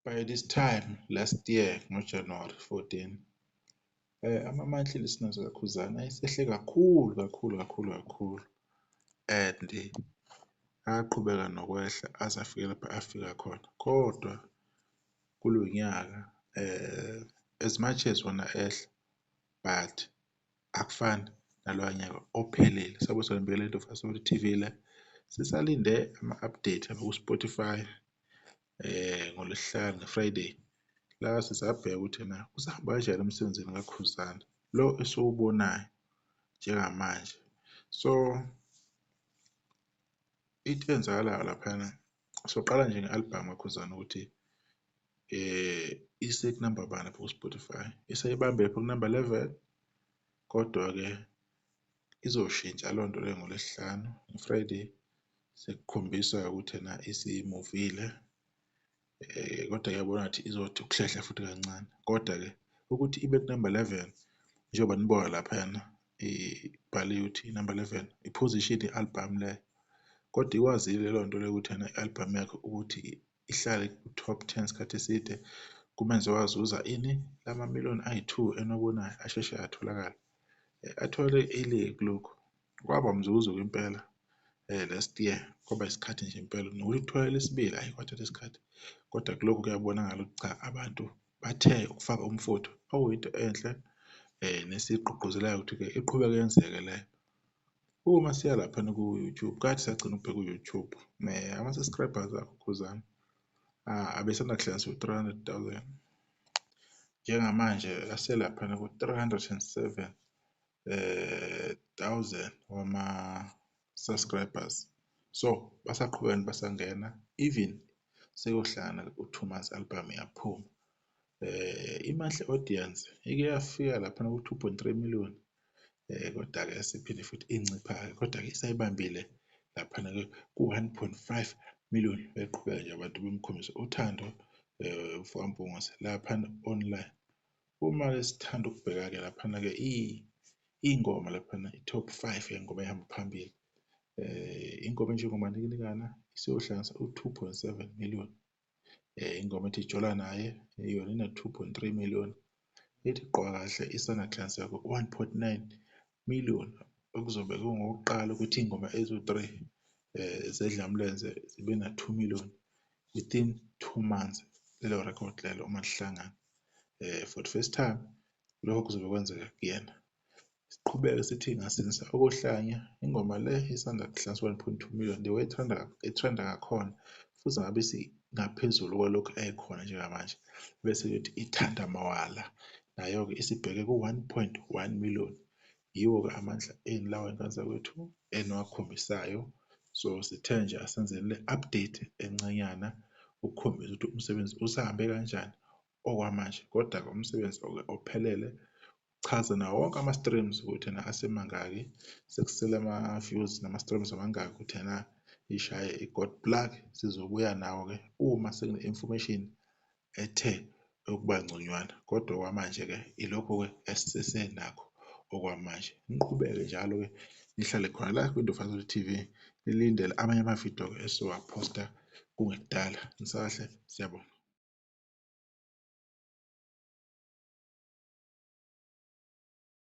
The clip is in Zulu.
By this time last year ngoJanuary 14, ama-monthly listeners kaKhuzani ayesehle kakhulu and aqhubeka nokwehla aze afike lapha afika khona. Kodwa kulo nyaka as much as wona ehla but akufani naloya nyaka ophelile. Sabe sonibekele into Fastforward TV le sisalinde ama-update ku-Spotify ngoLwesihlanu Friday la sisabheka ukuthi na usahamba kanjani emsebenzini kaKhuzani lo esiwubonayo njengamanje. So into eyenzakalayo laphana soqala nje nge-album kaKhuzani ukuthi ise-number bani lapha ku-Spotify, iseyibambile lapha ku-number 11 kodwa-ke izoshintsha leyo nto leyo ngoLwesihlanu Friday sekukhombisa ukuthi ena isimuvile kodwa ngiyabona ngathi izothi ukuhlehla futhi kancane. Kodwa-ke ukuthi ibe ku-number 11 njengoba nibona laphayana ibhaliwe ukuthi number 11 iposition i-album leyo, kodwa ikwazile leyo nto leyo ukuthi i-album yakhe ukuthi ihlale ku-top 10 isikhathi eside, kumenze wazuza ini lama-million ayi-2 eniwabonayo asheshe atholakala. Athole ile kulokhu kwaba mzuzu impela last year, kwaba isikhathi nje impela nokuthi kuthola elesibili hhayi kwathatha isikhathi, kodwa kulokhu kuyabonakala ukuthi cha abantu bathe ukufaka umfutho okuyinto enhle nesigqugquzelayo ukuthi-ke iqhubeke yenzeke leyo. Uma siya laphana ku-YouTube kade sagcina ukubheka u-YouTube ama-subscribers kaKhuzani abesanda kuhlanganisa u-300,000 njengamanje aselaphana ku-307,000 wama-subscribers. So basaqhubeka basangena even seyohlangana u-2 months album yaphuma. I-monthly audience ike yafika laphana ku-2.3 million kodwa-ke siphinde futhi incipha-ke kodwa-ke isayibambile laphana-ke ku-1.5 million beqhubeka nje abantu bemkhombisa uthando for Mpungose laphana online. Uma-ke sithanda ukubheka-ke laphana-ke iy'ngoma laphana i-top 5 yey'ngoma ey'hamba phambili ingoma enjengoManikinikana isiyohlanganisa u-2.7 million. Ingoma ethi Jola Naye yona ina-2.3 million. Ethi Gqoka Kahle isanda kuhlanganisa ku-1.9 million okuzobe kungokokuqala ukuthi iy'ngoma eziwu-3 zedlamulenze zibe na-2 million within 2 months. Lelo record lelo uma lihlangana for the first time lokho kuzobe kwenzeka kuyena. Siqhubeke sithi ngasindisa okohlanya ingoma le isanda kuhlanganisa 1.2 million. The way ethanda ngakhona futhi ngabe singaphezulu kwalokho ekhona njengamanje bese kuthi Ithanda Mawala nayo-ke isibheke ku-1.1 million. Yiwo-ke amandla lawa enkazakwethu eniwakhombisayo. So sithe nje asenzeni le-update encanyana ukukhombisa ukuthi umsebenzi usahambe kanjani okwamanje, kodwa-ke umsebenzi ophelele chaza nawo wonke ama-streams ukuthi ena asemangaki, sekusele ama-views nama-streams amangaki ukuthi ena ishaye i-God plug. Sizobuya nawo-ke uma sekune-information ethe ukuba ngconywana, kodwa okwamanje-ke ilokho-ke esisesenakho okwamanje. Niqhubeke njalo-ke nihlale khona la ku-Into Fastforward TV nilindele amanye amavidiyo esizowaphosta kungekudala. Nisakahle, siyabonga.